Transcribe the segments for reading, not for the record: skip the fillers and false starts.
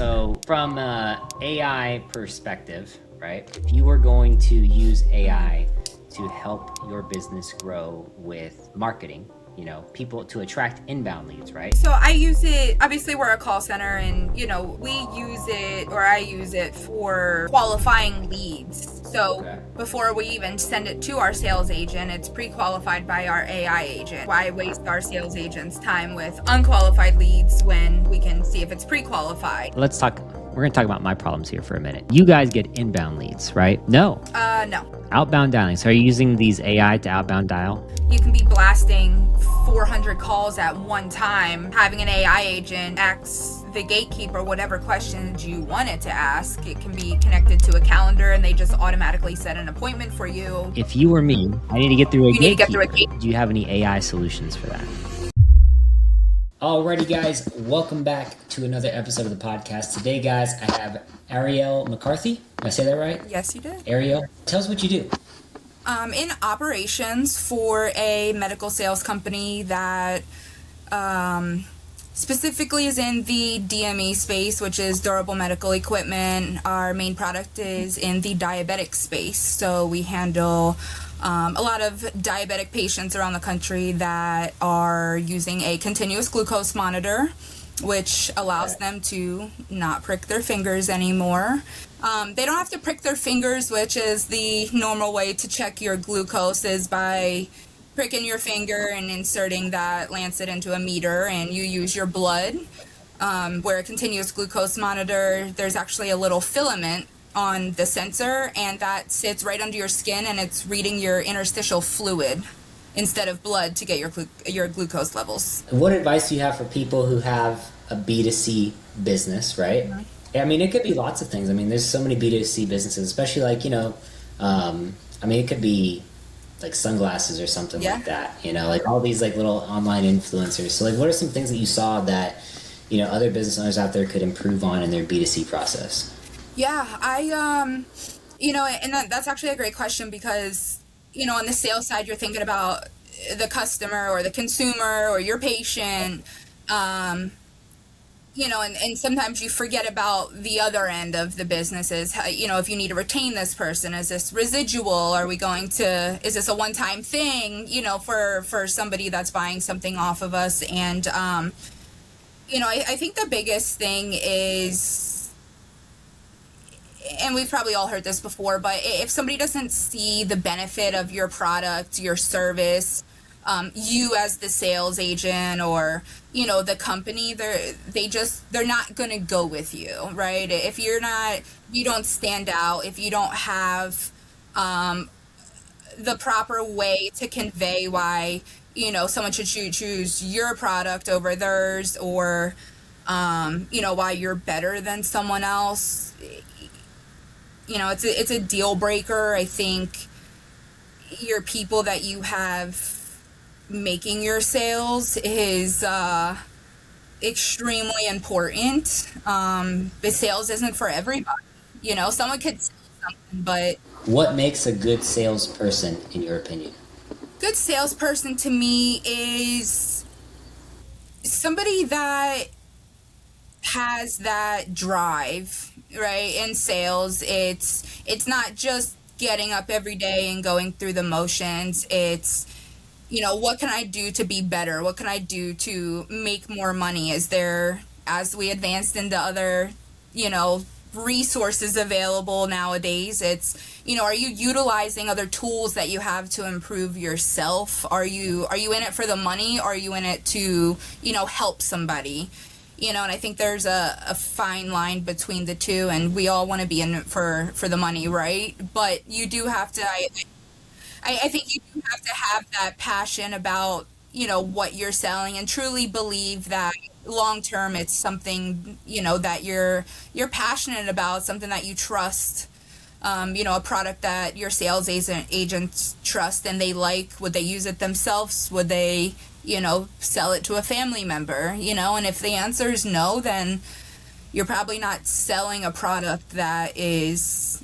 So from a AI perspective, right? If you were going to use AI to help your business grow with marketing, you know, people to attract inbound leads, right? So I use it, obviously we're a call center and, you know, we use it, or I use it for qualifying leads. So before we even send it to our sales agent, it's pre-qualified by our AI agent. Why waste our sales agent's time with unqualified leads when we can see if it's pre-qualified? We're going to talk about my problems here for a minute. You guys get inbound leads, right? No. No. Outbound dialing. So are you using these AI to outbound dial? You can be blasting 400 calls at one time, having an AI agent ask the gatekeeper whatever questions you want it to ask. It can be connected to a calendar and they just automatically set an appointment for you. If you were me, I need to get through a gatekeeper. Need to get through a gatekeeper. Do you have any AI solutions for that? Alrighty, guys, welcome back to another episode of the podcast. Today, guys, I have Ariel McCarthy. Did I say that right? Yes, you did. Ariel, tell us what you do. In operations for a medical sales company that specifically is in the DME space, which is durable medical equipment. Our main product is in the diabetic space. So we handle a lot of diabetic patients around the country that are using a continuous glucose monitor, which allows them to not prick their fingers anymore. They don't have to prick their fingers, which is the normal way to check your glucose, is by pricking your finger and inserting that lancet into a meter, and you use your blood. Where a continuous glucose monitor, there's actually a little filament on the sensor, and that sits right under your skin, and it's reading your interstitial fluid instead of blood to get your glucose levels. What advice do you have for people who have a B2C business, right? Mm-hmm. I mean, it could be lots of things. I mean, there's so many B2C businesses, especially like, I mean, it could be like sunglasses or something like that, you know, like all these like little online influencers. So like, what are some things that you saw that, you know, other business owners out there could improve on in their B2C process? Yeah, and that's actually a great question because, you know, on the sales side, you're thinking about the customer or the consumer or your patient, you know, and sometimes you forget about the other end of the businesses. You know, if you need to retain this person, is this residual? Is this a one-time thing, you know, for somebody that's buying something off of us? And, you know, I think the biggest thing is, and we've probably all heard this before, but if somebody doesn't see the benefit of your product, your service, you as the sales agent or, you know, the company, they're not going to go with you, right? If you don't stand out, if you don't have the proper way to convey why, you know, someone should choose your product over theirs, or, you know, why you're better than someone else, you know, it's a deal breaker. I think your people that you have making your sales is extremely important. But sales isn't for everybody. You know, someone could sell something, but... What makes a good salesperson, in your opinion? Good salesperson to me is somebody that has that drive, right? In sales, it's not just getting up every day and going through the motions. It's, you know, what can I do to be better? What can I do to make more money? Is there, as we advanced into other, you know, resources available nowadays, it's, you know, are you utilizing other tools that you have to improve yourself? Are you in it for the money? Or are you in it to, you know, help somebody? You know, and I think there's a fine line between the two, and we all want to be in it for the money, right? But you do have to, I think you do have to have that passion about, you know, what you're selling, and truly believe that long term it's something, you know, that you're passionate about, something that you trust, you know, a product that your sales agents trust and they like. Would they use it themselves? Would they, you know, sell it to a family member, you know? And if the answer is no, then you're probably not selling a product that is,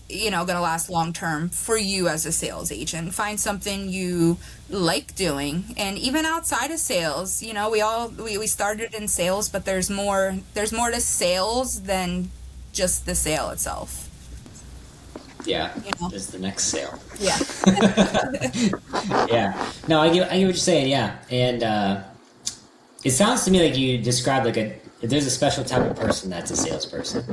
going to last long term for you as a sales agent. Find something you like doing. And even outside of sales, we started in sales, but there's more to sales than just the sale itself. Yeah, You know? is the next sale. Yeah. Yeah. No, I get what you're saying. Yeah, and it sounds to me like you described like there's a special type of person that's a salesperson.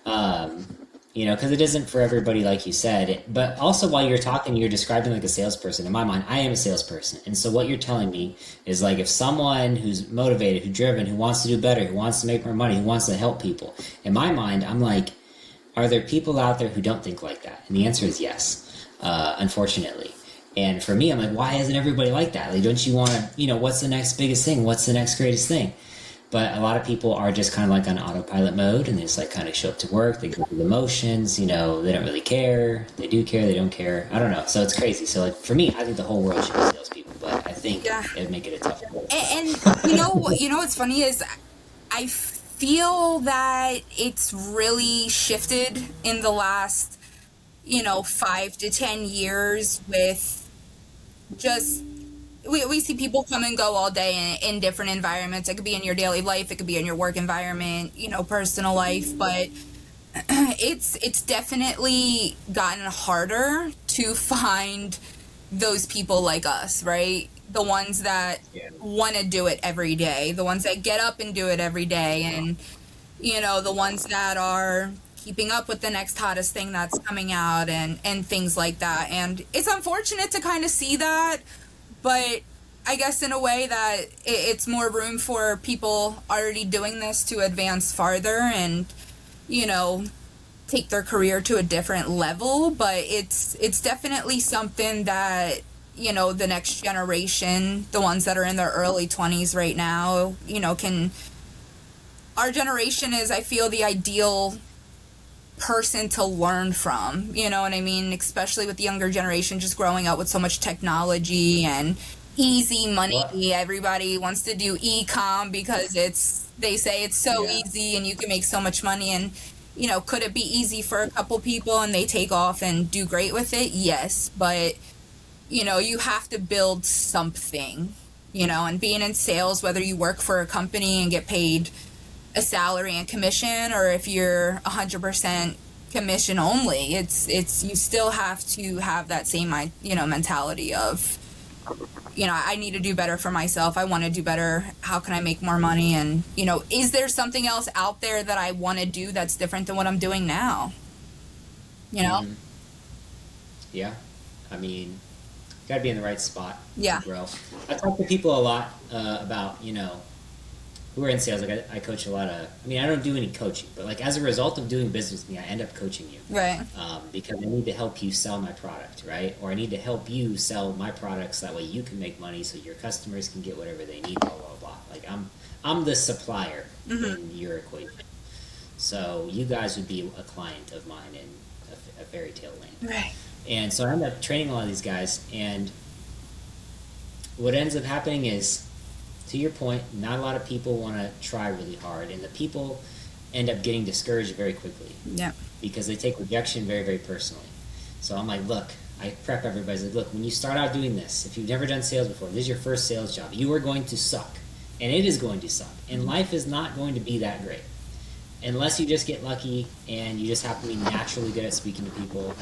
Um, because it isn't for everybody, like you said. But also, while you're talking, you're describing like a salesperson. In my mind, I am a salesperson, and so what you're telling me is like if someone who's motivated, who's driven, who wants to do better, who wants to make more money, who wants to help people. In my mind, I'm like, are there people out there who don't think like that? And the answer is yes, unfortunately. And for me, I'm like, why isn't everybody like that? Like, don't you want to, what's the next biggest thing? What's the next greatest thing? But a lot of people are just kind of like on autopilot mode, and they just like kind of show up to work. They go through the motions. They don't really care. They do care. They don't care. I don't know. So it's crazy. So like for me, I think the whole world should be salespeople, but I think Yeah. it would make it a tough. And what's funny is I feel that it's really shifted in the last 5 to 10 years with just we see people come and go all day in different environments. It could be in your daily life, it could be in your work environment, personal life, but it's definitely gotten harder to find those people like us, right? The ones that want to do it every day, the ones that get up and do it every day, and the ones that are keeping up with the next hottest thing that's coming out and things like that. And it's unfortunate to kind of see that, but I guess in a way that it's more room for people already doing this to advance farther and take their career to a different level. But it's definitely something that the next generation, the ones that are in their early 20s right now, can. Our generation is, I feel, the ideal person to learn from, you know what I mean? Especially with the younger generation just growing up with so much technology and easy money. What? Everybody wants to do e-com because they say it's so easy and you can make so much money. And could it be easy for a couple people and they take off and do great with it? Yes, but you have to build something, and being in sales, whether you work for a company and get paid a salary and commission, or if you're 100% commission only, it's you still have to have that same mentality of I need to do better for myself. I want to do better. How can I make more money? And is there something else out there that I want to do that's different than what I'm doing now? Mhm. Yeah, I mean, gotta be in the right spot Yeah. to grow. I talk to people a lot about who are in sales. Like I coach a lot of. I mean, I don't do any coaching, but like as a result of doing business with me, I end up coaching you. Right. Because I need to help you sell my product, right? Or I need to help you sell my products. That way you can make money, so your customers can get whatever they need. Blah blah blah. Like I'm the supplier in your equation. So you guys would be a client of mine in a fairy tale land. Right. And so I end up training a lot of these guys, and what ends up happening is, to your point, not a lot of people want to try really hard, and the people end up getting discouraged very quickly Yeah. because they take rejection very, very personally. So I'm like, look, I prep everybody. Like, look, when you start out doing this, if you've never done sales before, this is your first sales job, you are going to suck, and it is going to suck, and life is not going to be that great. Unless you just get lucky and you just happen to be naturally good at speaking to people,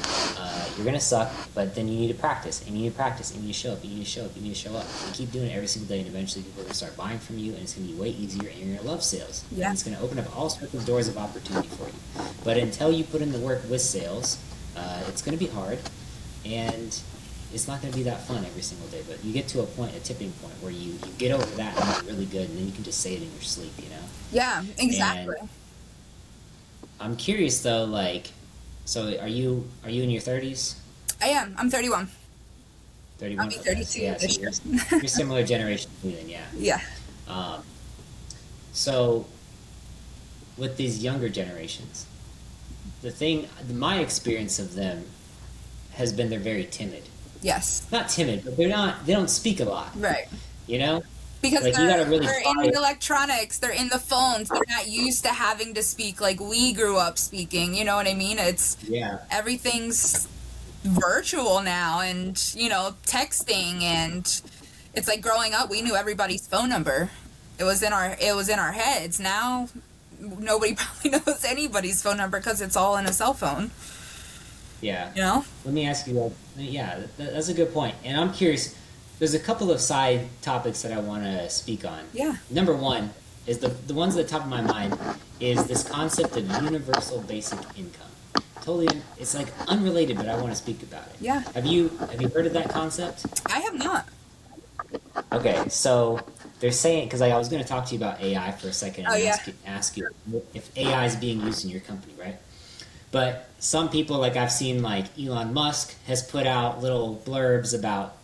you're going to suck, but then you need to practice, and you need to practice, and you need to show up, and you need to show up, and you need to show up. And keep doing it every single day, and eventually people are going to start buying from you, and it's going to be way easier, and you're going to love sales. Yeah. And it's going to open up all sorts of doors of opportunity for you. But until you put in the work with sales, it's going to be hard, and it's not going to be that fun every single day. But you get to a tipping point where you get over that, and you're really good, and then you can just say it in your sleep, Yeah, exactly. And I'm curious though, like, so are you in your 30s? I am. I'm 31. 31. I'll be Okay, 32 so yeah, this so year. you're similar generation to me then, yeah. Yeah. Um, so with these younger generations, my experience of them has been they're very timid. Yes. Not timid, but they don't speak a lot, Right. you know? because Like you got to really they're in buy the electronics, they're in the phones, they're not used to having to speak like we grew up speaking. You know what I mean? It's yeah. everything's virtual now, and texting, and it's like growing up we knew everybody's phone number. It was in our heads. Now nobody probably knows anybody's phone number because it's all in a cell phone. Yeah. You know? Let me ask you, like, yeah, that's a good point. And I'm curious, there's a couple of side topics that I want to speak on. Yeah. Number one is the ones at the top of my mind is this concept of universal basic income. Totally, it's like unrelated, but I want to speak about it. Yeah. Have you heard of that concept? I have not. Okay, so they're saying, because I was going to talk to you about AI for a second Oh and yeah. ask you if AI is being used in your company, right? But some people, like I've seen, like Elon Musk has put out little blurbs about,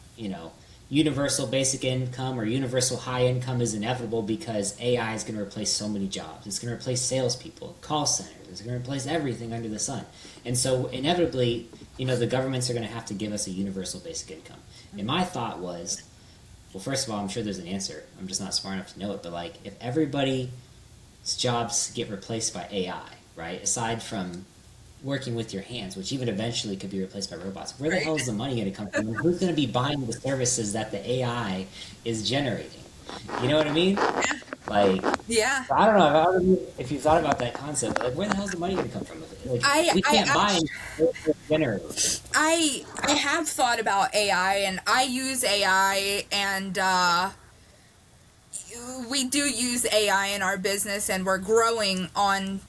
universal basic income or universal high income is inevitable because AI is going to replace so many jobs. It's going to replace salespeople, call centers. It's going to replace everything under the sun. And so inevitably, the governments are going to have to give us a universal basic income. And my thought was, well, first of all, I'm sure there's an answer. I'm just not smart enough to know it. But like, if everybody's jobs get replaced by AI, right? Aside from working with your hands, which even eventually could be replaced by robots. Where the hell is the money going to come from? And who's going to be buying the services that the AI is generating? You know what I mean? Like, Yeah. I don't know. I don't know if you thought about that concept. Like, where the hell is the money going to come from? Like, we can't buy any generators. I have thought about AI, and I use AI, and we do use AI in our business, and we're growing on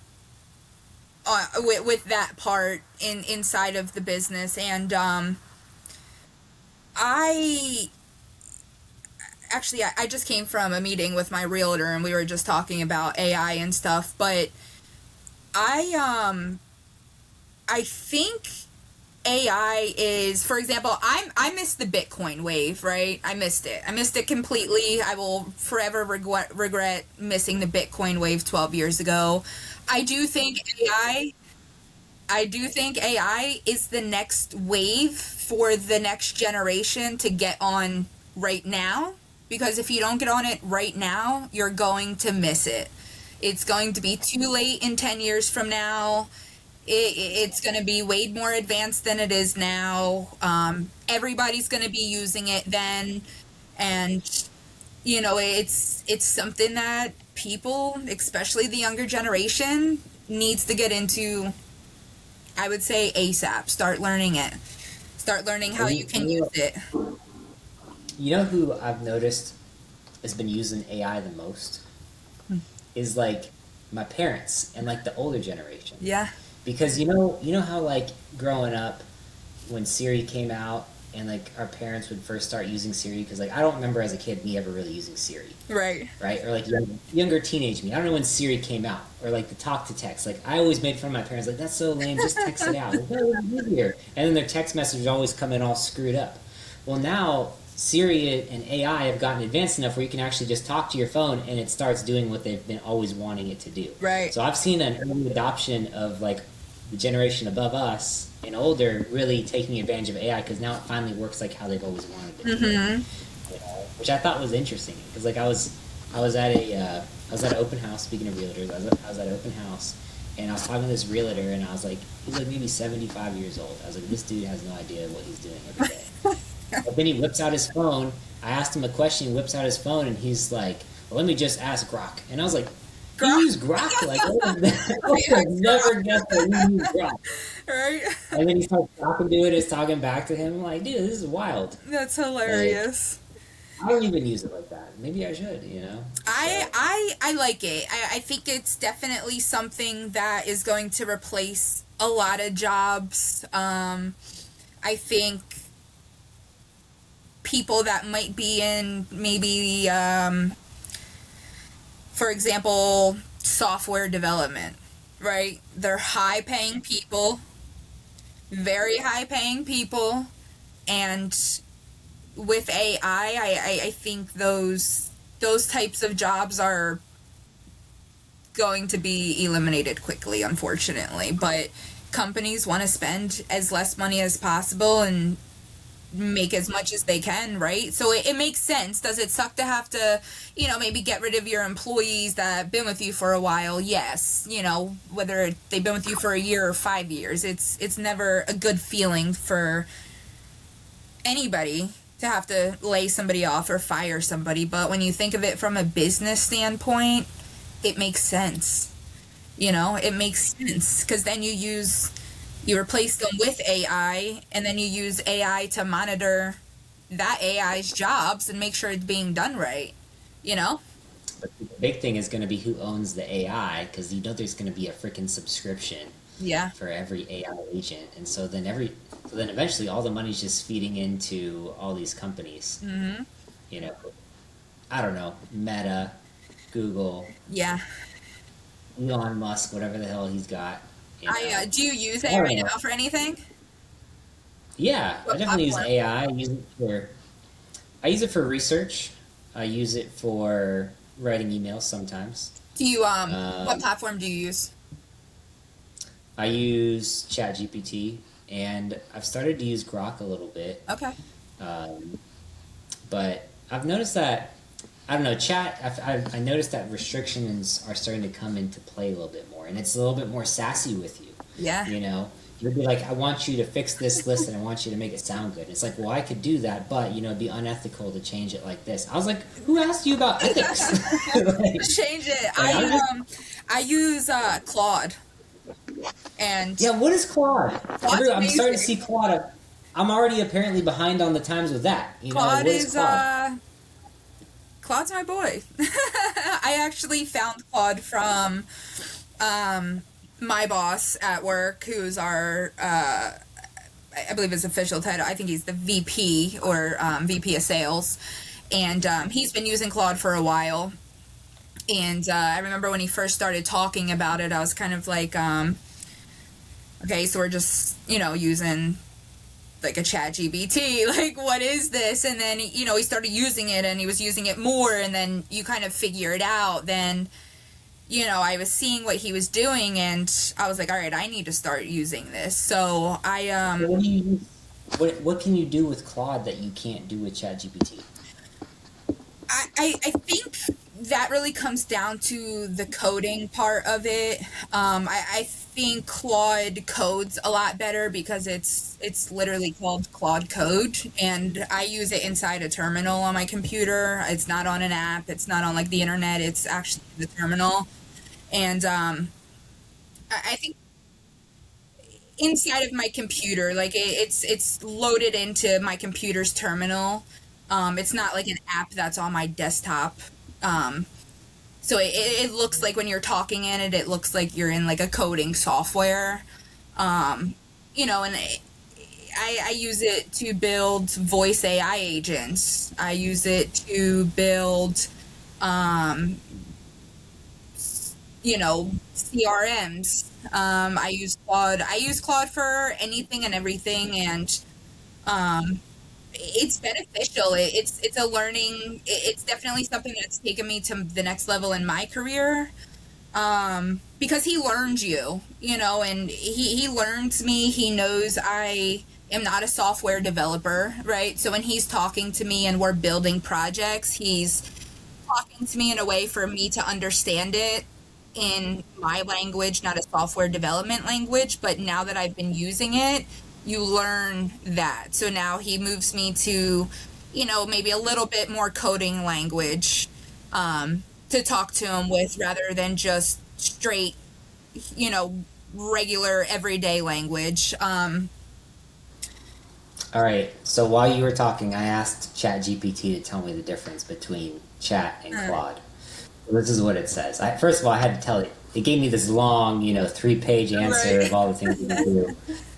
with that part inside of the business. And I actually I just came from a meeting with my realtor, and we were just talking about AI and stuff. But I think AI is, for example, I missed the Bitcoin wave, right? I missed it. I missed it completely. I will forever regret missing the Bitcoin wave 12 years ago. I do think AI I do think AI is the next wave for the next generation to get on right now, because if you don't get on it right now, you're going to miss it. It's going to be too late in 10 years from now. It's going to be way more advanced than it is now. Everybody's going to be using it then. And, it's something that people, especially the younger generation, needs to get into, I would say, ASAP. Start learning it. Start learning how you can use it. You know who I've noticed has been using AI the most? Is like my parents and like the older generation. Yeah. Because you know how like growing up when Siri came out and like our parents would first start using Siri, because like I don't remember as a kid me ever really using Siri. Right. Right? Or like younger teenage me. I don't know when Siri came out, or like the talk to text. Like I always made fun of my parents, like that's so lame, just text it out. Like, that was easier. And then their text messages always come in all screwed up. Well, now Siri and AI have gotten advanced enough where you can actually just talk to your phone and it starts doing what they've been always wanting it to do. Right. So I've seen an early adoption of like the generation above us and older really taking advantage of AI, because now it finally works like how they've always wanted it to. Mm-hmm. Which I thought was interesting, because like I was at an open house. Speaking of realtors, I was at an open house, and I was talking to this realtor, and I was like, he's like maybe 75 years old. I was like, this dude has no idea what he's doing every day. But then he whips out his phone. I asked him a question. He whips out his phone, and he's like, well, let me just ask Grok. And I was like, you use Grok? Like, I would never guessed that you use Grok. Right. And then he starts talking to it, is talking back to him. I'm like, dude, this is wild. That's hilarious. Like, I don't even use it like that. Maybe I should, I like it. I think it's definitely something that is going to replace a lot of jobs. I think people that might be in maybe, for example, software development, right? They're high paying people, very high paying people, and with AI, I think those types of jobs are going to be eliminated quickly, unfortunately. But companies want to spend as less money as possible, and make as much as they can, right? So it makes sense. Does it suck to have to, maybe get rid of your employees that have been with you for a while? Yes. Whether they've been with you for a year or 5 years, it's never a good feeling for anybody to have to lay somebody off or fire somebody. But when you think of it from a business standpoint, it makes sense. It makes sense because then you replace them with AI, and then you use AI to monitor that AI's jobs and make sure it's being done right, you know? But the big thing is going to be who owns the AI, because there's going to be a freaking subscription Yeah. for every AI agent, and so then eventually all the money's just feeding into all these companies. Mm-hmm. You know, I don't know, Meta, Google, Yeah. Elon Musk, whatever the hell he's got. Do you use I it don't right know. now for anything? Yeah, I What definitely use platform? AI. I use it for research. I use it for writing emails sometimes. Do you what Um, platform do you use? I use ChatGPT, and I've started to use Grok a little bit. Okay. Um, but I've noticed that I don't know, chat. I noticed that restrictions are starting to come into play a little bit more, and it's a little bit more sassy with you. Yeah. You know, you'll be like, "I want you to fix this list, and I want you to make it sound good." And it's like, well, I could do that, but it'd be unethical to change it like this. I was like, "Who asked you about ethics?" like, Change it. I'm just, I use Claude, and yeah. What is Claude? Claude's I'm starting to see amazing. Claude. I'm already apparently behind on the times with that. Like Claude what is is Claude? Claude's my boy. I actually found Claude from my boss at work, who's our I believe his official title. I think he's the VP or VP of sales, and he's been using Claude for a while. And I remember when he first started talking about it, I was kind of like, okay, so we're just using like a chat GBT, like what is this? And then he started using it, and he was using it more, and then you kind of figure it out. Then I was seeing what he was doing, and I was like, all right, I need to start using this. So So what do you use? What can you do with Claude that you can't do with ChatGPT? I think that really comes down to the coding part of it. I think Claude codes a lot better because it's literally called Claude Code, and I use it inside a terminal on my computer. It's not on an app. It's not on like the internet. It's actually the terminal, and I think inside of my computer, like it's loaded into my computer's terminal. It's not like an app that's on my desktop. Um, so it looks like when you're talking in it, it looks like you're in like a coding software. And I use it to build voice AI agents. I use it to build, um, CRMs. I use Claude for anything and everything, and um, it's beneficial. It's a learning. It's definitely something that's taken me to the next level in my career. Because he learns and he learns me. He knows I am not a software developer, right? So when he's talking to me and we're building projects, he's talking to me in a way for me to understand it in my language, not a software development language. But now that I've been using it, you learn that. So now he moves me to, maybe a little bit more coding language to talk to him with rather than just straight, you know, regular everyday language. All right. So while you were talking, I asked ChatGPT to tell me the difference between Chat and Uh, Claude. This is what it says. First of all, I had to tell it. It gave me this long, 3-page answer right. of all the things you can do.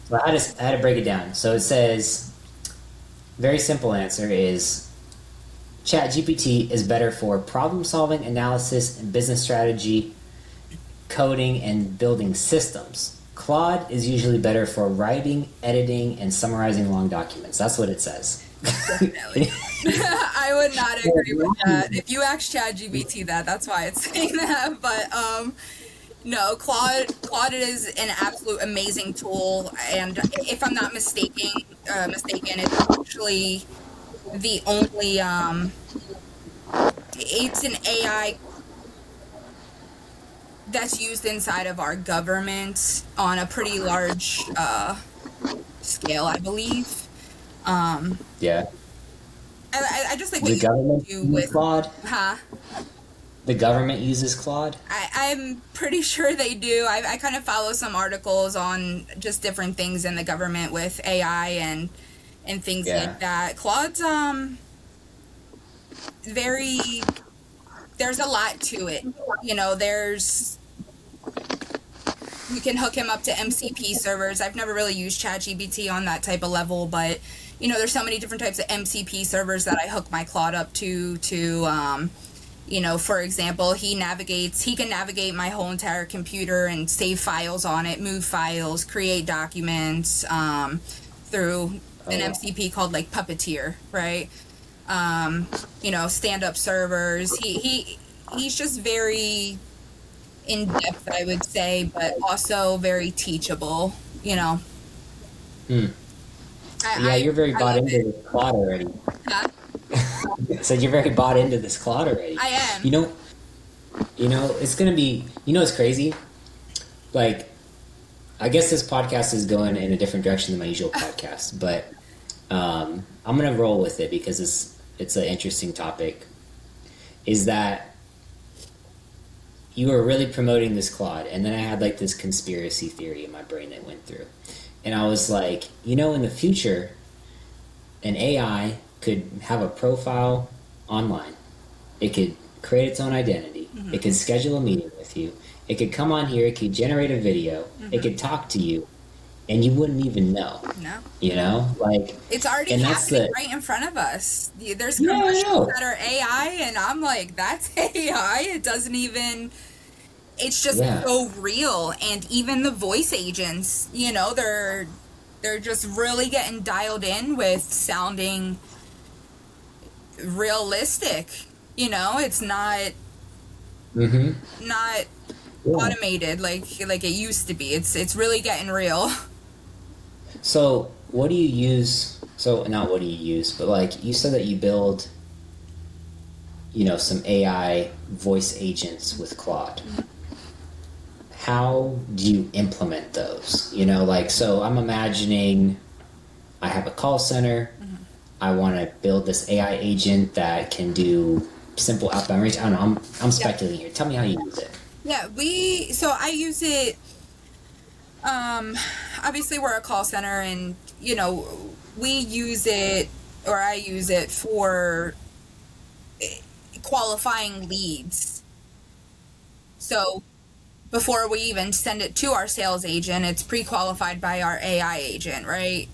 So I had to break it down. So it says, very simple answer is ChatGPT is better for problem solving, analysis, and business strategy, coding, and building systems. Claude is usually better for writing, editing, and summarizing long documents. That's what it says. Definitely. I would not agree with that. If you ask ChatGPT that, that's why it's saying that. But No, Claude is an absolute amazing tool, and if I'm not mistaken, it's actually the only it's an AI that's used inside of our government on a pretty large scale, I believe. Um, Yeah. I just like what The you government do uses with, Claude. huh? The government uses Claude. I'm pretty sure they do. I kind of follow some articles on just different things in the government with AI and things Yeah. like that. Claude's very there's a lot to it. You know, there's you can hook him up to MCP servers. I've never really used ChatGPT on that type of level, but you know, there's so many different types of MCP servers that I hook my Claude up to you know, for example, he can navigate my whole entire computer and save files on it, move files, create documents through Oh, an wow. MCP called like Puppeteer, right? You know, stand up servers. He's just very in depth, I would say, but also very teachable. You know, Hmm. Yeah, you're very I bought love into it. this Claude already. Huh? So you're very bought into this Claude already. I You am. know, it's gonna be. It's crazy. Like, I guess this podcast is going in a different direction than my usual podcast, but I'm gonna roll with it because it's an interesting topic. Is that you were really promoting this Claude, and then I had like this conspiracy theory in my brain that went through, and I was like, in the future, an AI could have a profile online. It could create its own identity. It could schedule a meeting with you. It could come on here. It could generate a video. It could talk to you, and you wouldn't even know. No. Like, It's already and that's happening the right in front of us. There's yeah, I commercials know. that are AI, and I'm like, that's AI. It doesn't even. It's just Yeah. so real, and even the voice agents, you know, they're just really getting dialed in with sounding realistic. You know, it's Mm-hmm. not Yeah. automated like it used to be. It's really getting real. So, what do you use? So, not what do you use, but like you said that you build, some AI voice agents with Claude. How do you implement those? So I'm imagining I have a call center. I want to build this AI agent that can do simple outbound reach. I don't know. I'm Yeah. speculating here. Tell me how you use it. Yeah, so I use it obviously we're a call center, and you know, we use it, or I use it for qualifying leads. So before we even send it to our sales agent, it's pre-qualified by our AI agent, right?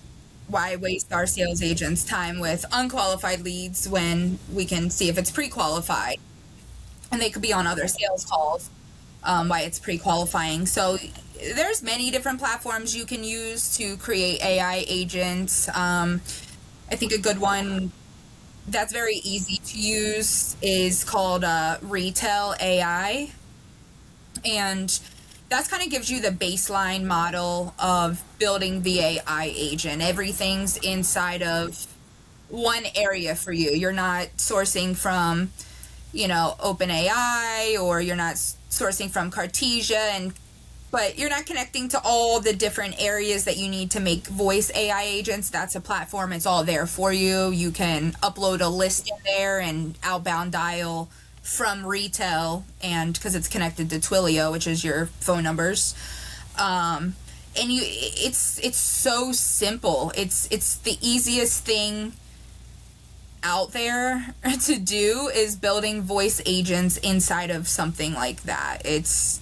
Why waste our sales agent's time with unqualified leads when we can see if it's pre-qualified? And they could be on other sales calls, why it's pre-qualifying. So there's many different platforms you can use to create AI agents. I think a good one that's very easy to use is called Retail AI, and that's kind of gives you the baseline model of building the AI agent. Everything's inside of one area for you. You're not sourcing from, OpenAI, or you're not sourcing from Cartesia, but you're not connecting to all the different areas that you need to make voice AI agents. That's a platform. It's all there for you. You can upload a list in there and outbound dial from retail, and because it's connected to Twilio, which is your phone numbers. And it's so simple. It's the easiest thing out there to do is building voice agents inside of something like that.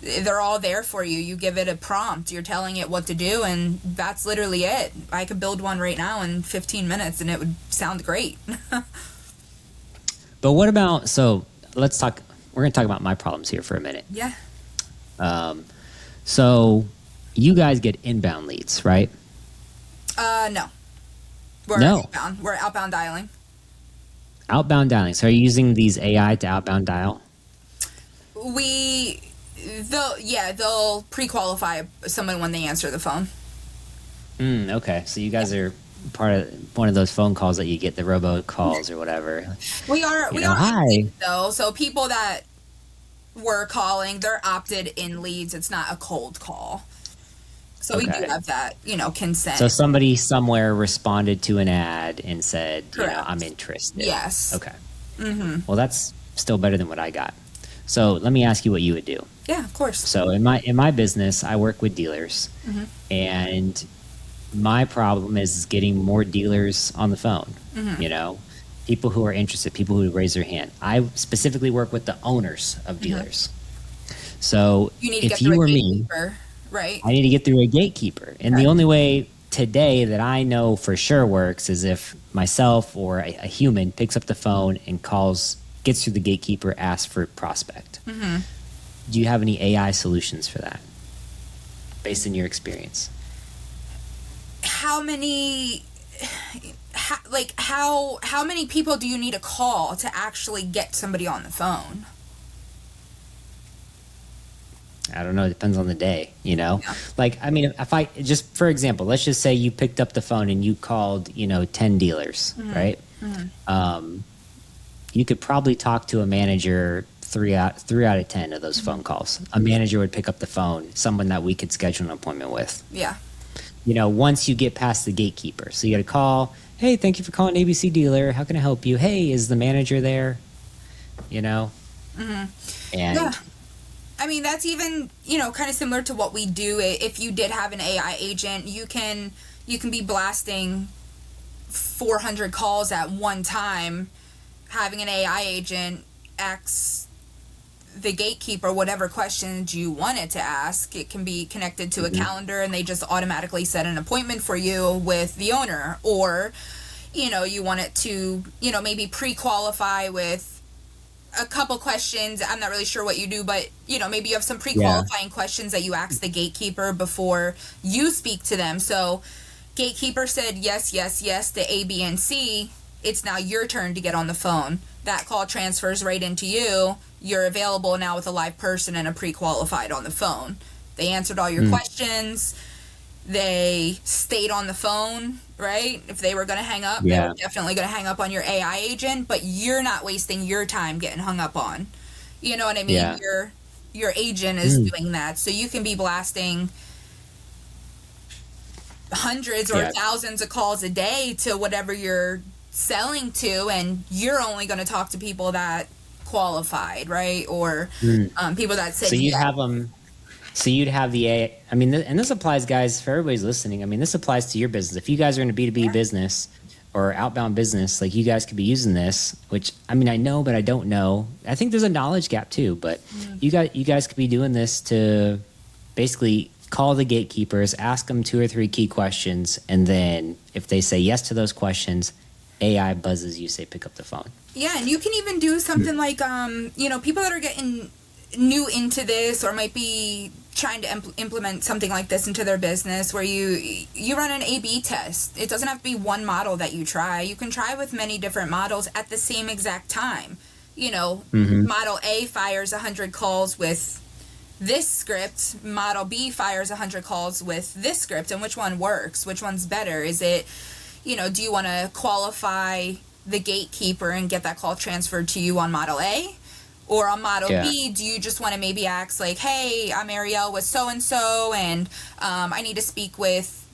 They're all there for you. You give it a prompt, you're telling it what to do, and that's literally it. I could build one right now in 15 minutes and it would sound great. But what about, so let's talk, we're going to talk about my problems here for a minute. Yeah. So you guys get inbound leads, right? No. We're No. outbound. We're outbound dialing. Outbound dialing. So are you using these AI to outbound dial? they'll pre-qualify someone when they answer the phone. Okay, so you guys are part of one of those phone calls that you get, the robo calls or whatever. We are Hi. opted though, so people that were calling, they're opted in leads. It's not a cold call. So we do Okay. have that, So consent. somebody somewhere responded to an ad and said, I'm Correct. interested. Yes. Okay. Well, that's still better than what I got. So let me ask you what you would do. Yeah, of course. So in my business, I work with dealers, and my problem is getting more dealers on the phone. People who are interested, people who raise their hand. I specifically work with the owners of dealers. So You need to get if through you a were me, gatekeeper, right? I need to get through a gatekeeper. And the Okay. only way today that I know for sure works is if myself or a human picks up the phone and gets through the gatekeeper, asks for prospect. Do you have any AI solutions for that based on your experience? How many how many people do you need to call to actually get somebody on the phone? I don't know. It depends on the day, Yeah. Like, I mean, if I just, for example, let's just say you picked up the phone and you called, 10 dealers, right? You could probably talk to a manager three out of 10 of those phone calls. A manager would pick up the phone, someone that we could schedule an appointment with. Yeah. Once you get past the gatekeeper. So you got to call, hey, thank you for calling ABC Dealer. How can I help you? Hey, is the manager there? And Yeah. I mean, that's even, kind of similar to what we do. If you did have an AI agent, you can be blasting 400 calls at one time, having an AI agent ask the gatekeeper whatever questions you want it to ask. It can be connected to a calendar and they just automatically set an appointment for you with the owner. Or, you want it to, maybe pre-qualify with a couple questions. I'm not really sure what you do, but maybe you have some pre-qualifying questions that you ask the gatekeeper before you speak to them. So gatekeeper said yes, yes, yes to A, B, and C. It's now your turn to get on the phone. That call transfers right into you. You're available now with a live person and a pre-qualified on the phone. They answered all your questions. They stayed on the phone, right? If they were going to hang up, they were definitely going to hang up on your AI agent, but you're not wasting your time getting hung up on. You know what I mean? Yeah. Your agent is doing that. So you can be blasting hundreds or thousands of calls a day to whatever you're selling to, and you're only going to talk to people that qualified, right? Or people that said so you'd yes. have them. So you'd have the AI. I mean, and this applies, guys, for everybody's listening. I mean, this applies to your business. If you guys are in a B2B business or outbound business, like you guys could be using this, which, I mean, I know, but I don't know. I think there's a knowledge gap too, but you guys could be doing this to basically call the gatekeepers, ask them 2 or 3 key questions, and then if they say yes to those questions, AI buzzes you, say pick up the phone. Yeah, and you can even do something like, people that are getting new into this or might be trying to implement something like this into their business, where you run an A/B test. It doesn't have to be one model that you try. You can try with many different models at the same exact time. Model A fires 100 calls with this script, model B fires 100 calls with this script, and which one works? Which one's better? Is it, do you want to qualify the gatekeeper and get that call transferred to you on model A? Or on model B, do you just want to maybe ask like, hey, I'm Ariel with so-and-so, and I need to speak with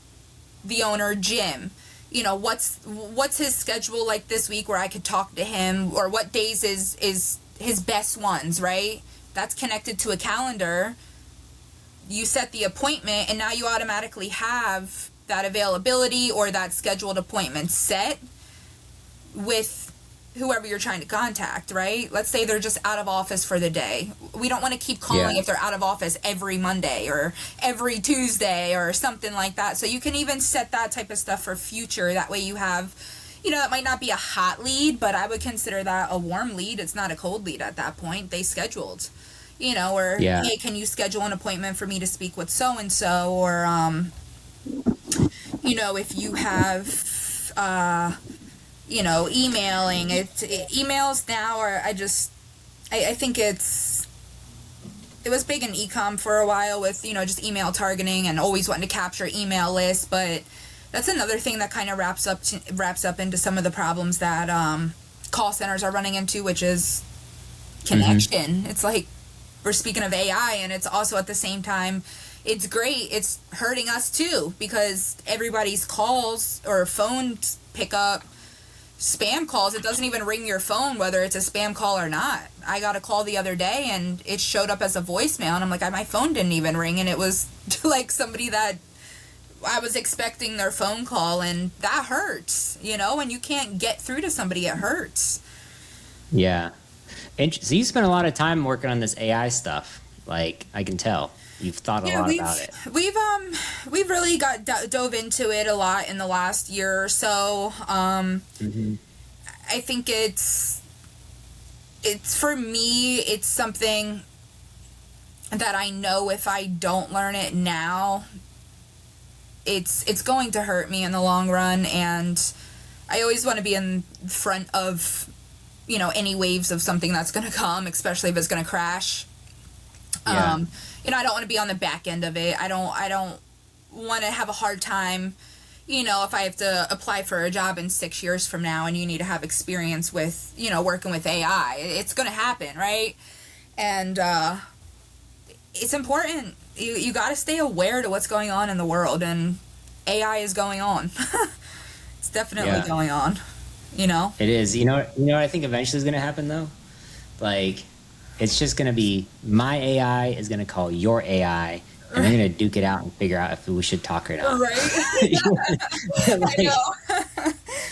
the owner, Jim. What's his schedule like this week where I could talk to him, or what days is his best ones, right? That's connected to a calendar. You set the appointment, and now you automatically have that availability or that scheduled appointment set with whoever you're trying to contact, right? Let's say they're just out of office for the day. We don't want to keep calling if they're out of office every Monday or every Tuesday or something like that. So you can even set that type of stuff for future. That way you have, that might not be a hot lead, but I would consider that a warm lead. It's not a cold lead at that point. They scheduled, or hey, can you schedule an appointment for me to speak with so-and-so? Or, if you have, emailing. Emails now are, I think it was big in e-com for a while with, just email targeting and always wanting to capture email lists. But that's another thing that kind of wraps up into some of the problems that call centers are running into, which is connection. It's like we're speaking of AI, and it's also at the same time, it's great. It's hurting us too, because everybody's calls or phones pick up spam calls. It doesn't even ring your phone whether it's a spam call or not. I got a call the other day and it showed up as a voicemail, and I'm like, my phone didn't even ring, and it was like somebody that I was expecting their phone call, and that hurts, when you can't get through to somebody, it hurts. Yeah. So you spent a lot of time working on this AI stuff. Like, I can tell you've thought a lot about it. We've really dove into it a lot in the last year or so. I think it's for me, it's something that I know if I don't learn it now, it's going to hurt me in the long run, and I always want to be in front of any waves of something that's going to come, especially if it's going to crash. Yeah. I don't want to be on the back end of it. I don't want to have a hard time, if I have to apply for a job in 6 years from now and you need to have experience with, working with AI. It's going to happen, right? And it's important. You got to stay aware to what's going on in the world, and AI is going on. It's definitely going on. It is. What I think eventually is going to happen, though? Like, it's just going to be my AI is going to call your AI, and they're going to duke it out and figure out if we should talk or not. Right? Like, I know.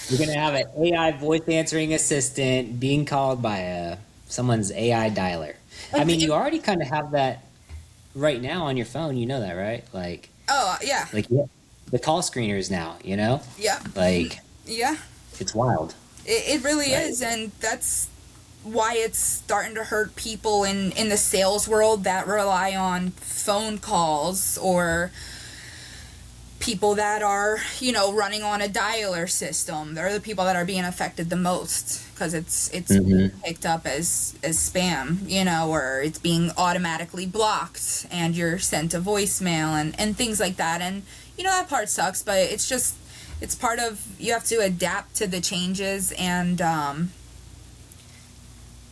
You're going to have an AI voice answering assistant being called by someone's AI dialer. I mean, you already kind of have that right now on your phone. You know that, right? Like, oh, yeah. Like, the call screeners now, Yeah. Like, yeah. It's wild. It really is, and that's why it's starting to hurt people in the sales world that rely on phone calls, or people that are, running on a dialer system. They're the people that are being affected the most, because it's being picked up as spam, or it's being automatically blocked and you're sent a voicemail and things like that. And, that part sucks, but it's part of, you have to adapt to the changes and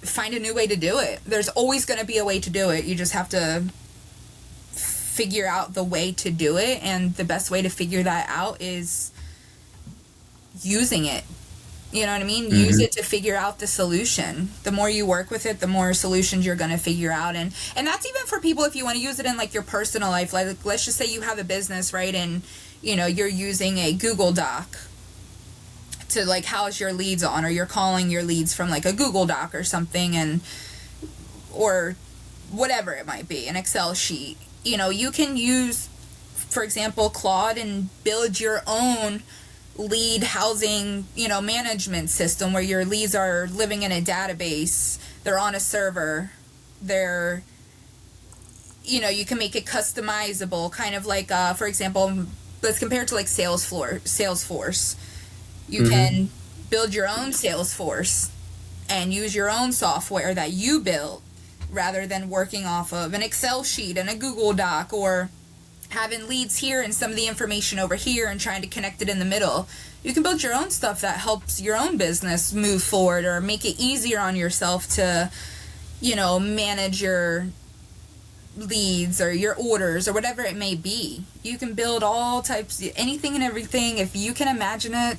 find a new way to do it. There's always going to be a way to do it. You just have to figure out the way to do it, and the best way to figure that out is using it. You know what I mean? Use it to figure out the solution. The more you work with it, the more solutions you're going to figure out. And that's even for people if you want to use it in like your personal life. Like, let's just say you have a business, right? And, you're using a Google Doc to like house your leads on, or you're calling your leads from like a Google Doc or something, or whatever it might be, an Excel sheet. You can use, for example, Claude, and build your own lead housing, management system where your leads are living in a database. They're on a server. They're, you can make it customizable, kind of like, for example, let's compare it to like Salesforce. You can build your own Salesforce and use your own software that you built, rather than working off of an Excel sheet and a Google Doc, or having leads here and some of the information over here and trying to connect it in the middle. You can build your own stuff that helps your own business move forward, or make it easier on yourself to, manage your leads or your orders or whatever it may be. You can build all types, anything and everything. If you can imagine it,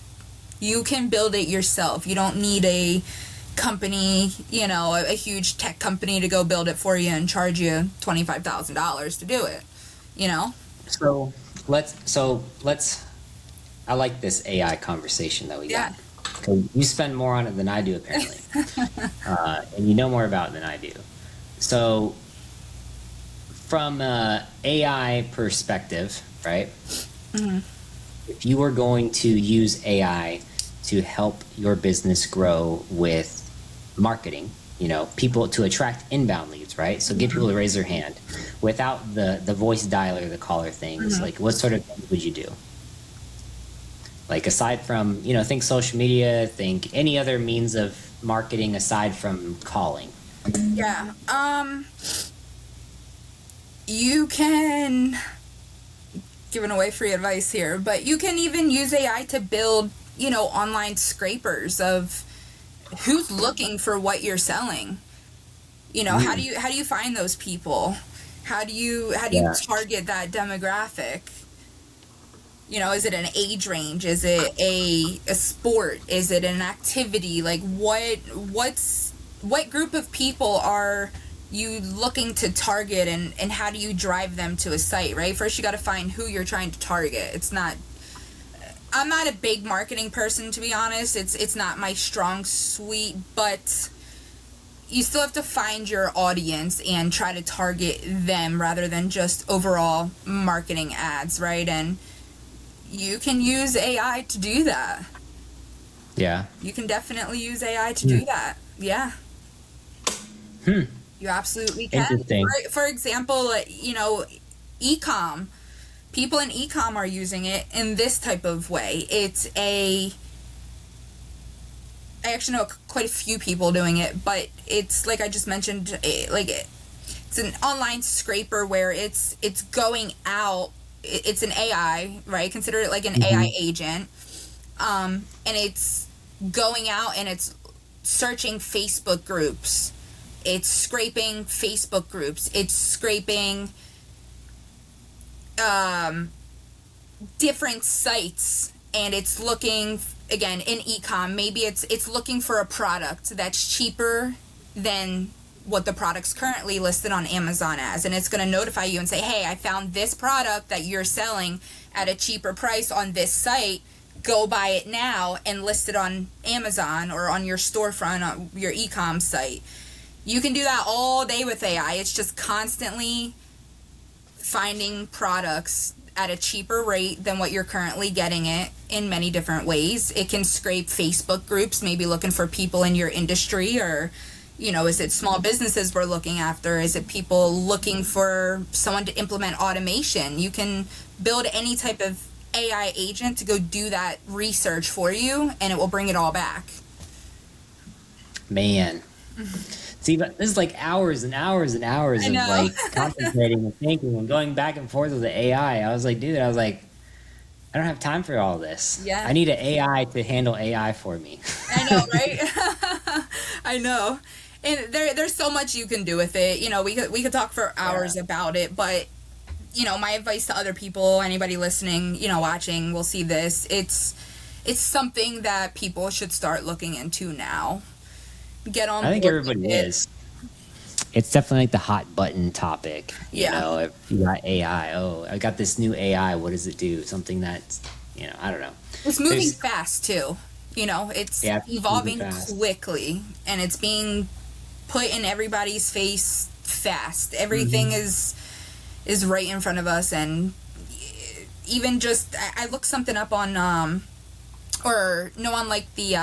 you can build it yourself. You don't need a company, a huge tech company to go build it for you and charge you $25,000 to do it, So let's I like this AI conversation that we got. Because you spend more on it than I do, apparently. And you know more about it than I do. So from a AI perspective, right? If you were going to use AI to help your business grow with marketing, people to attract inbound leads, right? So get people to raise their hand without the voice dialer, the caller things. Like, what sort of things would you do? Like, aside from, think social media, think any other means of marketing aside from calling. Yeah. You can, giving away free advice here, but you can even use AI to build, online scrapers of who's looking for what you're selling. How do you find those people? How do you Yeah. target that demographic? Is it an age range? Is it a sport? Is it an activity? Like what group of people are you looking to target, and how do you drive them to a site, right? First you got to find who you're trying to target. I'm not a big marketing person, to be honest. It's not my strong suite, but you still have to find your audience and try to target them rather than just overall marketing ads, right? And you can use AI to do that. Yeah. You can definitely use AI to do that. Yeah, Hmm. you absolutely can. Interesting. For example, ecom. People in ecom are using it in this type of way. I actually know quite a few people doing it, but it's like I just mentioned, it's an online scraper where it's going out. It's an AI, right? Consider it like an Hmm. AI agent, and it's going out and it's searching Facebook groups. It's scraping Facebook groups. It's scraping um, different sites, and it's looking again in ecom. Maybe it's looking for a product that's cheaper than what the product's currently listed on Amazon as, and it's going to notify you and say, hey, I found this product that you're selling at a cheaper price on this site. Go buy it now and list it on Amazon or on your storefront on your ecom site. You can do that all day with AI. It's just constantly finding products at a cheaper rate than what you're currently getting it in many different ways. It can scrape Facebook groups, maybe looking for people in your industry, or is it small businesses we're looking after? Is it people looking for someone to implement automation? You can build any type of AI agent to go do that research for you, and it will bring it all back. Man. See, but this is like hours and hours and hours I of know. like contemplating and thinking and going back and forth with the AI. I was like, dude, I don't have time for all this. Yeah, I need an AI to handle AI for me. I know, right? I know. And there's so much you can do with it. We could talk for Yeah. hours about it, but my advice to other people, anybody listening, watching, will see this. It's something that people should start looking into now. Get on I think board with everybody it. is. It's definitely like the hot button topic. Yeah. If you got AI, oh, I got this new AI. What does it do? Something that's, I don't know. It's moving There's, fast too. It's yeah, it's moving evolving fast. quickly, and it's being put in everybody's face fast. Everything Hmm. is right in front of us, and even just I looked something up on or no, on like the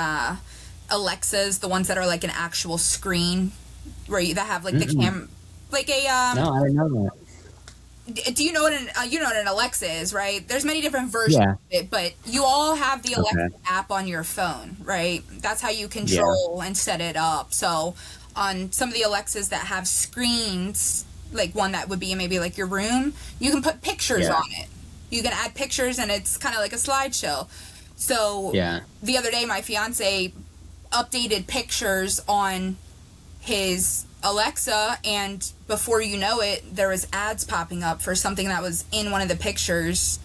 Alexas, the ones that are like an actual screen that have like the Mm-mm. cam, like No, I didn't know that. do you know what an Alexa is, right? There's many different versions Yeah. of it, but you all have the Alexa Okay. app on your phone, right? That's how you Yeah. control and set it up. So on some of the Alexas that have screens, like one that would be maybe like your room, you can put pictures Yeah. on it. You can add pictures, and it's kind of like a slideshow. So Yeah. the other day, my fiance updated pictures on his Alexa, and before you know it, there was ads popping up for something that was in one of the pictures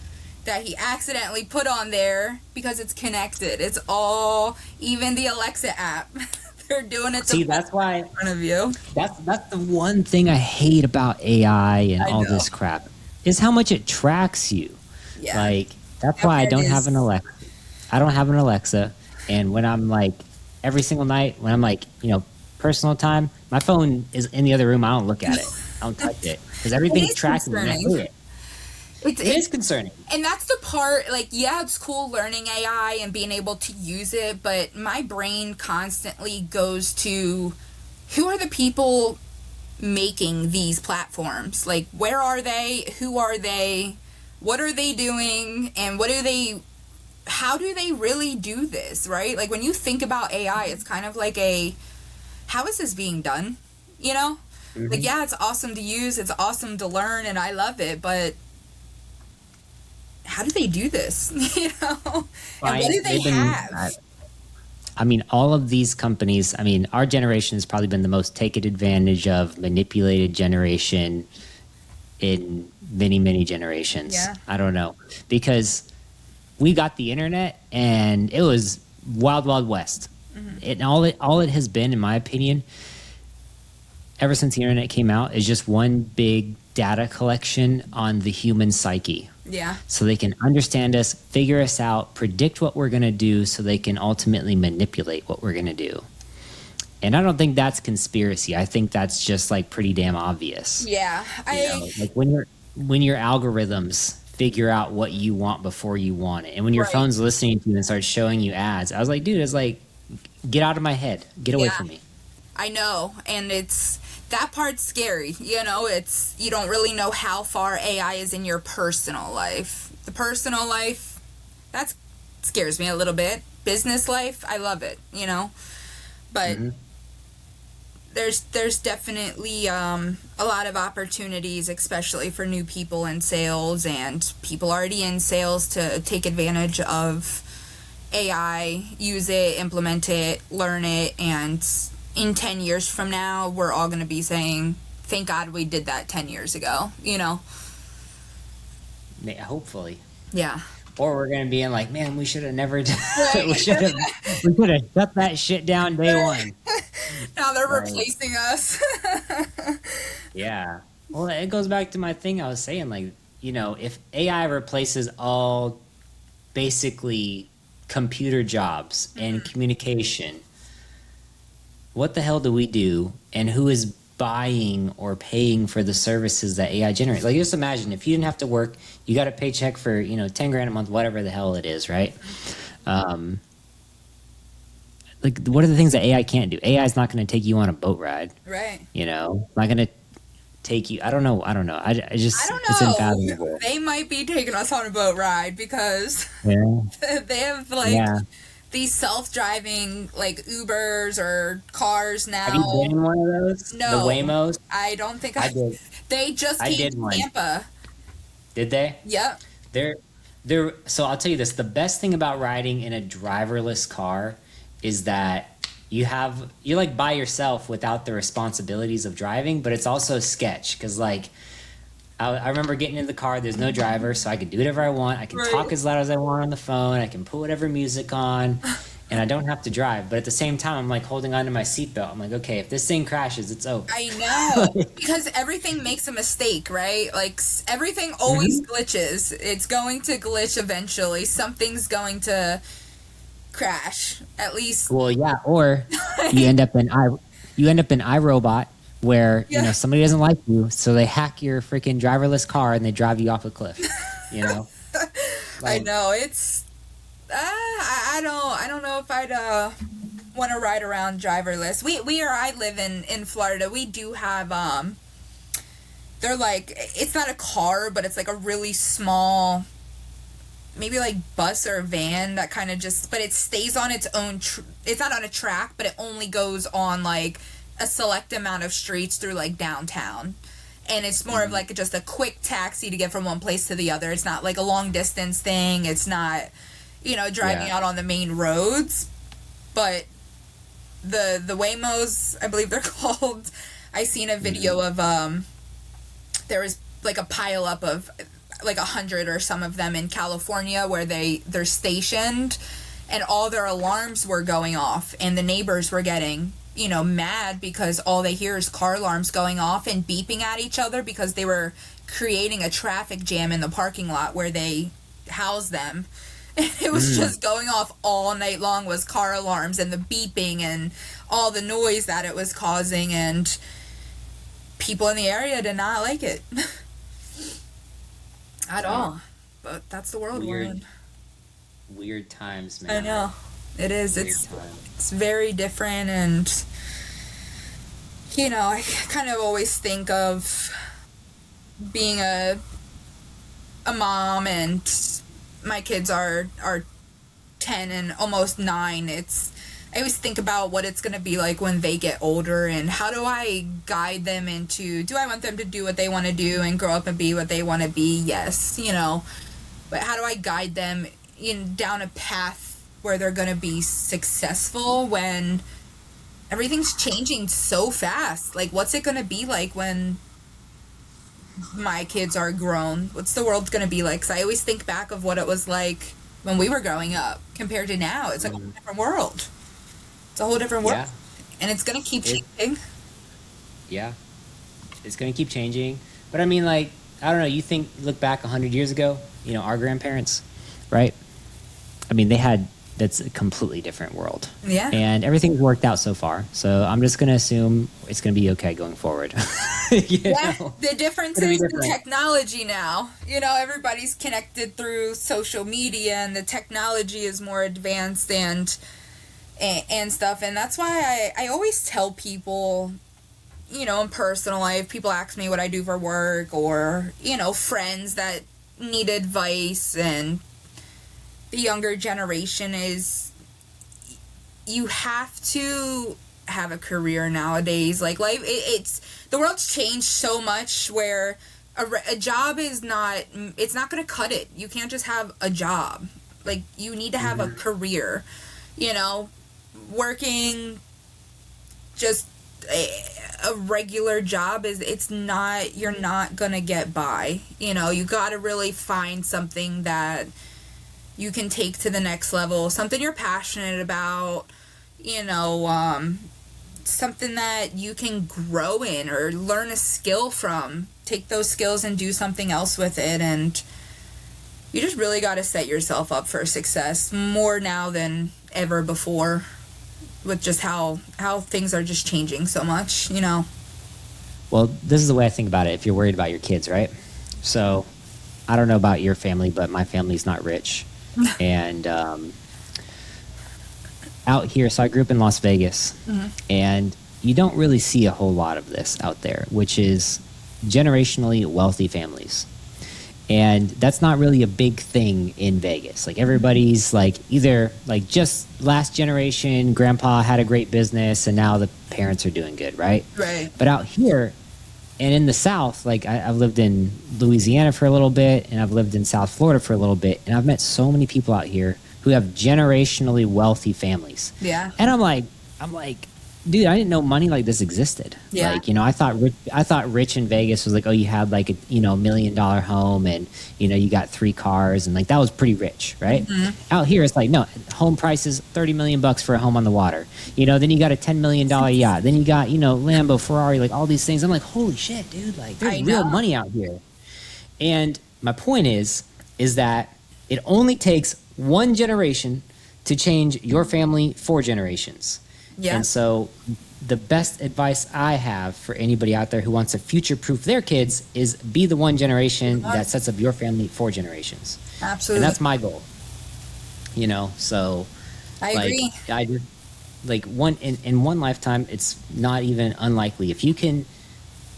that he accidentally put on there because it's connected. It's all, even the Alexa app. They're doing it to See, put that's why in front of you. that's the one thing I hate about AI and I all know. this crap is how much it tracks you. Yeah. Like that's That why I part don't have an is, Alexa. I don't have an Alexa, and when I'm like every single night when I'm like personal time, my phone is in the other room. I don't look at it. I don't touch it because it everything's is tracking me. And I concerning. hate it. It's, It is concerning. and that's the part, like, yeah, it's cool learning AI and being able to use it, but my brain constantly goes to who are the people making these platforms? Like, where are they? Who are they? What are they doing? And how do they really do this, right? Like, when you think about AI, it's kind of like how is this being done? You know? Like, Hmm. yeah, it's awesome to use, it's awesome to learn, and I love it, but how do they do this? And what do Fine. they have? I mean, all of these companies, I mean, our generation has probably been the most taken advantage of, manipulated generation in many, many generations. Yeah. I don't know. Because we got the internet and it was wild, wild west. All it has been, in my opinion, ever since the internet came out, is just one big data collection on the human psyche. Yeah. So they can understand us, figure us out, predict what we're going to do, so they can ultimately manipulate what we're going to do. And I don't think that's conspiracy. I think that's just like pretty damn obvious. Yeah. You know, like when your algorithms figure out what you want before you want it, and when your Right. phone's listening to you and starts showing you ads, I was like, dude, it's like, get out of my head, get away Yeah. from me. I know, and it's that part's scary. It's you don't really know how far AI is in your personal life. The personal life, that scares me a little bit. Business life, I love it. But Hmm. there's definitely a lot of opportunities, especially for new people in sales and people already in sales, to take advantage of AI, use it, implement it, learn it, and in 10 years from now, we're all going to be saying, thank God we did that 10 years ago. Hopefully. Yeah. Or we're gonna be in like, man, we should have never. Right. We should have shut that shit down day one. Now they're Like, replacing us. yeah. Well, it goes back to my thing I was saying. Like, if AI replaces all basically computer jobs and communication, what the hell do we do? And who is buying or paying for the services that AI generates? Like, just imagine if you didn't have to work, you got a paycheck for 10 grand a month, whatever the hell it is, right? Um, like, what are the things that AI can't do? AI is not going to take you on a boat ride. Right. Not going to take you. I don't know. I I just, don't it's know. unfathomable. They might be taking us on a boat ride because Yeah. they have like Yeah. these self-driving like Ubers or cars Have you now. been in one of those? The No, Waymos? I don't think I I. did. They just I came did to one. Tampa. Did they? Yep. They're so I'll tell you this, the best thing about riding in a driverless car is that you're like by yourself without the responsibilities of driving, but it's also a sketch because like I remember getting in the car, there's no driver, so I can do whatever I want. I can Right. talk as loud as I want on the phone, I can put whatever music on, and I don't have to drive. But at the same time, I'm like holding onto my seatbelt. I'm like, okay, if this thing crashes, it's over. I know because everything makes a mistake, right? Like everything always Mhm. glitches. It's going to glitch eventually. Something's going to crash. At least, Well, yeah, or you end up in iRobot where, yeah. somebody doesn't like you, so they hack your freaking driverless car and they drive you off a cliff, you know? I Like, know it's. I don't know if I'd want to ride around driverless. We where I live in Florida, we do have they're like, it's not a car, but it's like a really small, maybe like bus or van that kind of just, but it stays on its own. It's not on a track, but it only goes on like a select amount of streets through like downtown. And it's more of like just a quick taxi to get from one place to the other. It's not like a long distance thing. It's not, driving yeah. out on the main roads. But the Waymos, I believe they're called. I seen a video of there was like a pile up of like 100 or some of them in California where they're stationed, and all their alarms were going off, and the neighbors were getting mad because all they hear is car alarms going off and beeping at each other because they were creating a traffic jam in the parking lot where they house them. And it was just going off all night long, was car alarms and the beeping and all the noise that it was causing, and people in the area did not like it at all. But that's the world we're Weird, in. weird times, I man. know. It is. Weird It's times. it's very different, and I kind of always think of being a mom, and my kids are 10 and almost 9. It's I always think about what it's going to be like when they get older, and how do I guide them into, do I want them to do what they want to do and grow up and be what they want to be? Yes, but how do I guide them down a path where they're going to be successful when everything's changing so fast? Like, what's it going to be like when my kids are grown? What's the world going to be like? Because I always think back of what it was like when we were growing up compared to now. It's like a whole different world. It's a whole different world. Yeah. And it's going to keep changing. Yeah. It's going to keep changing. But I mean, like, I don't know, look back 100 years ago, our grandparents, right? I mean, that's a completely different world. Yeah. And everything's worked out so far. So I'm just going to assume it's going to be okay going forward. The difference is the technology now. Everybody's connected through social media, and the technology is more advanced and stuff. And that's why I always tell people, in personal life, people ask me what I do for work, or, friends that need advice, and the younger generation is, you have to have a career nowadays. Like, life, the world's changed so much where a job is not, it's not going to cut it. You can't just have a job. Like, you need to have a career, working just a regular job you're not going to get by. You got to really find something that you can take to the next level, something you're passionate about, something that you can grow in or learn a skill from. Take those skills and do something else with it. And you just really got to set yourself up for success more now than ever before, with just how things are just changing so much, Well, this is the way I think about it if you're worried about your kids, right? So I don't know about your family, but my family's not rich. And out here, so I grew up in Las Vegas, and you don't really see a whole lot of this out there, which is generationally wealthy families. And that's not really a big thing in Vegas. Like, everybody's like either like just last generation, grandpa had a great business and now the parents are doing good, right? Right. But out here and in the South, like I've lived in Louisiana for a little bit, and I've lived in South Florida for a little bit, and I've met so many people out here who have generationally wealthy families. Yeah. And I'm like, dude, I didn't know money like this existed. Yeah. Like, I thought rich in Vegas was like, oh, you had like a, $1 million home, and, you got 3 cars, and like that was pretty rich, right? Out here, it's like, no, home prices, $30 million for a home on the water. Then you got a $10 million yacht. Then you got, Lambo, Ferrari, like all these things. I'm like, holy shit, dude, like there's real money out here. And my point is that it only takes one generation to change your family 4 generations. Yeah. And so the best advice I have for anybody out there who wants to future-proof their kids is be the one generation that sets up your family 4 generations. Absolutely. And that's my goal. So I agree. I just, like, in one lifetime, it's not even unlikely. If you can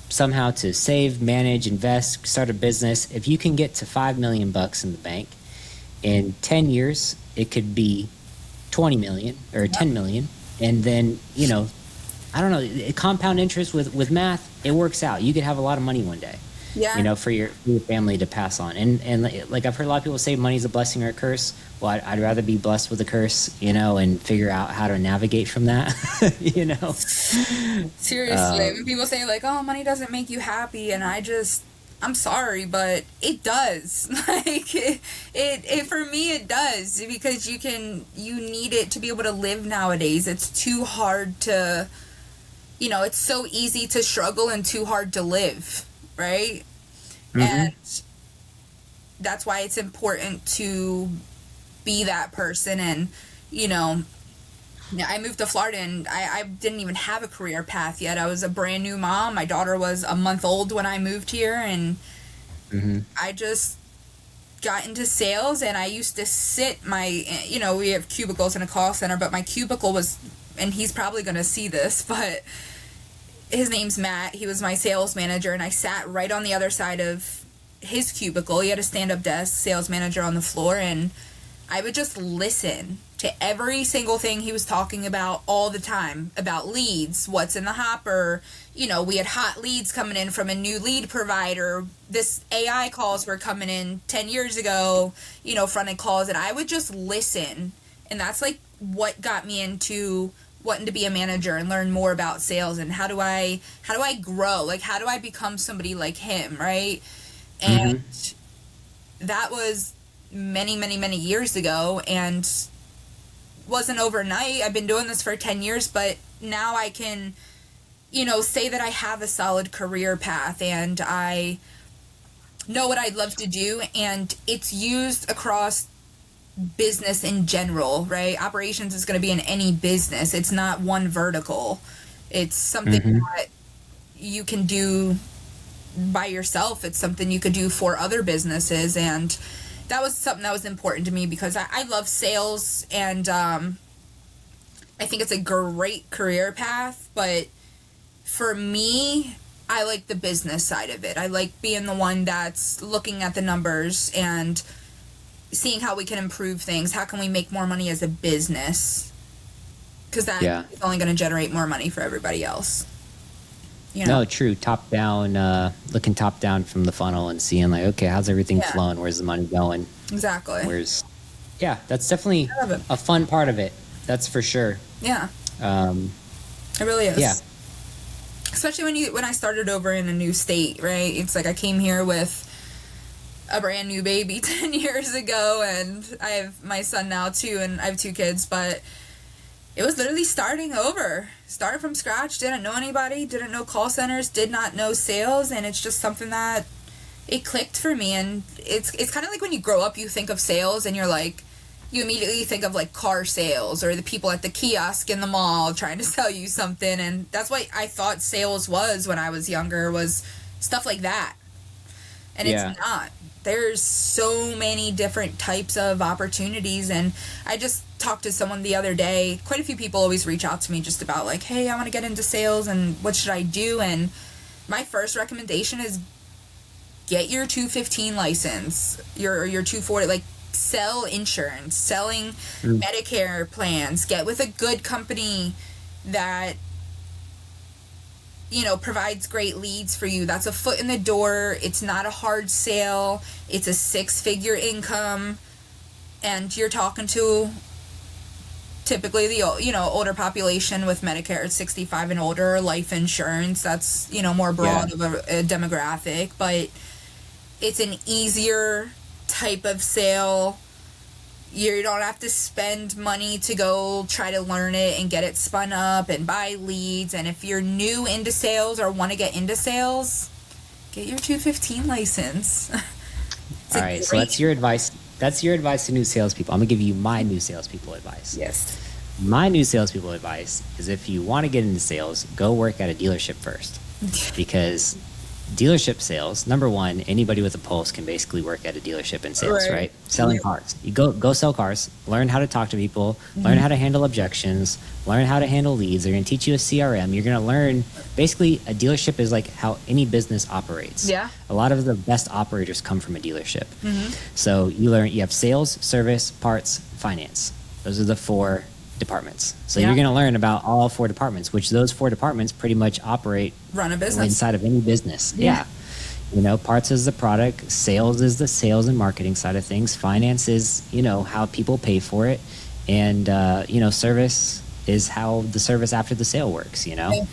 somehow to save, manage, invest, start a business, if you can get to $5 million in the bank, in 10 years, it could be 20 million or 10 million. And then, I don't know, compound interest with math, it works out. You could have a lot of money one day, for your family to pass on. And like I've heard a lot of people say money's a blessing or a curse. Well, I'd rather be blessed with a curse, and figure out how to navigate from that, Seriously, when people say like, oh, money doesn't make you happy, and I'm sorry, but it does. Like, it for me, it does, because you need it to be able to live nowadays. It's too hard to, it's so easy to struggle and too hard to live, right? And that's why it's important to be that person. And, I moved to Florida, and I didn't even have a career path yet. I was a brand new mom. My daughter was a month old when I moved here, and I just got into sales. And I used to sit we have cubicles in a call center, but my cubicle was, and he's probably going to see this, but his name's Matt. He was my sales manager, and I sat right on the other side of his cubicle. He had a stand-up desk, sales manager on the floor, and I would just listen to every single thing he was talking about all the time, about leads, what's in the hopper. You know, we had hot leads coming in from a new lead provider. This AI calls were coming in 10 years ago, you know, front end calls, and I would just listen. And that's like what got me into wanting to be a manager and learn more about sales, and how do I grow? Like, how do I become somebody like him, right? And that was many, many, many years ago, and wasn't overnight. I've been doing this for 10 years, but now I can, you know, say that I have a solid career path, and I know what I'd love to do, and it's used across business in general, right? Operations is going to be in any business. It's not one vertical. It's something that you can do by yourself. It's something you could do for other businesses, and that was something that was important to me because I love sales, and I think it's a great career path, but for me, I like the business side of it. I like being the one that's looking at the numbers and seeing how we can improve things. How can we make more money as a business? Because that is only going to generate more money for everybody else. You know? No, true. Top down, looking top down from the funnel and seeing like, okay, how's everything flowing? Where's the money going? Exactly. That's definitely a fun part of it. That's for sure. Yeah. It really is. Yeah. Especially when I started over in a new state, right? It's like I came here with a brand new baby 10 years ago, and I have my son now too, and I have 2 kids, but it was literally starting from scratch. Didn't know anybody, didn't know call centers, did not know sales, and it's just something that it clicked for me. And it's kind of like when you grow up, you think of sales and you're like, you immediately think of like car sales or the people at the kiosk in the mall trying to sell you something, and that's what I thought sales was when I was younger, was stuff like that. And it's not. There's so many different types of opportunities, and I just talked to someone the other day. Quite a few people always reach out to me just about like, hey, I want to get into sales and what should I do? And my first recommendation is get your 215 license, your 240, like sell insurance, selling Medicare plans, get with a good company that, you know, provides great leads for you. That's a foot in the door. It's not a hard sale. It's a 6-figure income. And you're talking to typically the, you know, older population with Medicare, 65 and older, life insurance. That's, you know, more broad of a demographic. But it's an easier type of sale. You don't have to spend money to go try to learn it and get it spun up and buy leads. And if you're new into sales or want to get into sales, get your 215 license. All right, so that's your advice. That's your advice to new salespeople. I'm going to give you my new salespeople advice. Yes. My new salespeople advice is if you want to get into sales, go work at a dealership first. Because dealership sales, number one, anybody with a pulse can basically work at a dealership in sales, right? Selling cars. You go sell cars, learn how to talk to people, learn how to handle objections, learn how to handle leads. They're going to teach you a CRM. You're going to learn, basically, a dealership is like how any business operates. Yeah. A lot of the best operators come from a dealership. So you have sales, service, parts, finance. Those are the 4 departments. So you're going to learn about all 4 departments, which those 4 departments pretty much run a business inside of any business. Yeah. You know, parts is the product, sales is the sales and marketing side of things, finance is, you know, how people pay for it, and you know, service is how the service after the sale works, you know.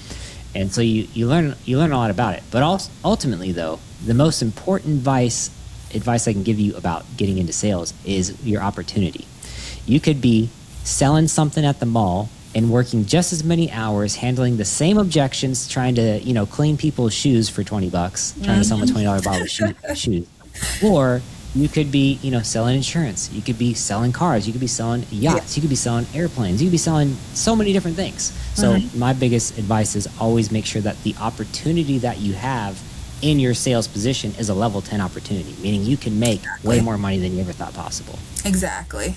And so you learn a lot about it. But also, ultimately though, the most important advice I can give you about getting into sales is your opportunity. You could be selling something at the mall and working just as many hours handling the same objections, trying to, you know, clean people's shoes for $20, trying to sell them a $20 bottle of shoes. Or you could be, you know, selling insurance. You could be selling cars. You could be selling yachts. You could be selling airplanes. You could be selling so many different things. So my biggest advice is always make sure that the opportunity that you have in your sales position is a level 10 opportunity, meaning you can make way more money than you ever thought possible. Exactly.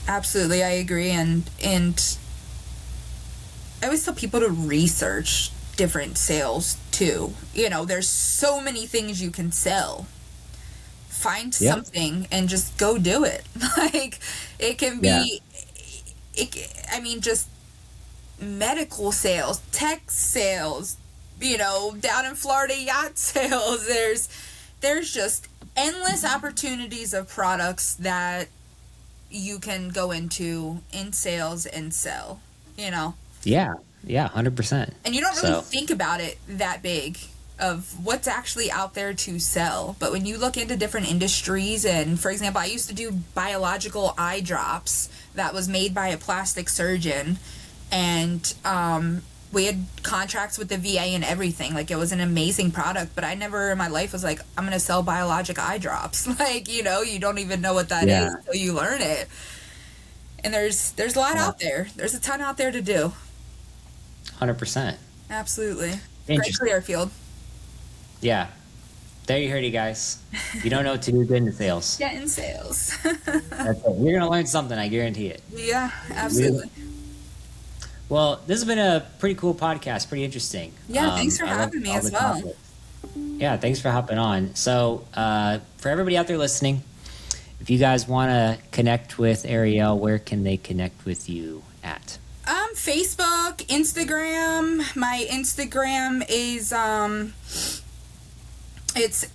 Absolutely, I agree, and I always tell people to research different sales too. You know, there's so many things you can sell find Yep. something and just go do it. Like, it can Yeah. be, I mean, just medical sales, tech sales, down in Florida, yacht sales. There's just endless opportunities of products that you can go into in sales and sell, Yeah. Yeah. 100%. and you don't really So, think about it that big of what's actually out there to sell. But when you look into different industries, and for example, I used to do biological eye drops that was made by a plastic surgeon, and we had contracts with the VA and everything. Like, it was an amazing product, but I never in my life was like, I'm gonna sell biologic eye drops. Like, you don't even know what that is yeah. until you learn it. And there's a lot Yeah. out there. There's a ton out there to do. 100%. Absolutely. Great Interesting. career field. Yeah. There you heard it, guys. You don't know what to do, get into sales. Get in sales. That's it. You're going to learn something, I guarantee it. Yeah, absolutely. Well, this has been a pretty cool podcast, pretty interesting. Yeah, thanks for I love having me all as the well. topics. Yeah, thanks for hopping on. So, for everybody out there listening, if you guys want to connect with Ariel, where can they connect with you at? Facebook, Instagram. My Instagram is it's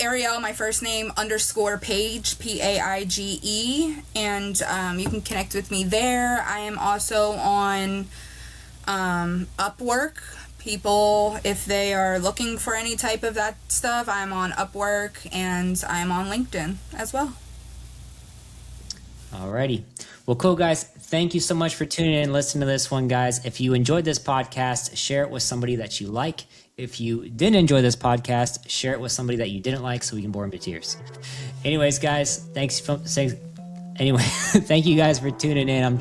Ariel, my first name, _page, Paige, and you can connect with me there. I am also on Upwork. People, if they are looking for any type of that stuff, I'm on Upwork, and I'm on LinkedIn as well. Alrighty. Well, cool, guys. Thank you so much for tuning in and listening to this one, guys. If you enjoyed this podcast, share it with somebody that you like. If you didn't enjoy this podcast, share it with somebody that you didn't like so we can bore them to tears. Anyways, guys, anyway, thank you guys for tuning in. I'm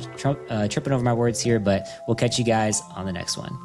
tripping over my words here, but we'll catch you guys on the next one.